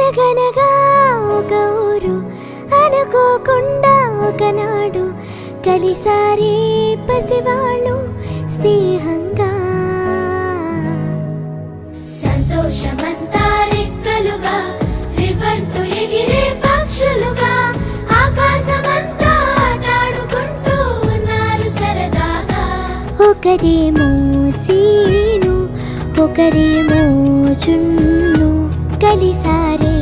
అనగనగా ఒక ఊరు అనుకోకుండా ఒకనాడు కలిసారే పసివాళ్ళు స్నేహంగా. సంతోషమంతా రెక్కలుగా రివ్వంటూ ఎగిరే పక్షులుగా ఆకాశమంతా ఆటాడుకుంటూ ఉన్నారు సరదాగా. ఒకరేమో సీను ఒకరేమో చున్ను కలిసారే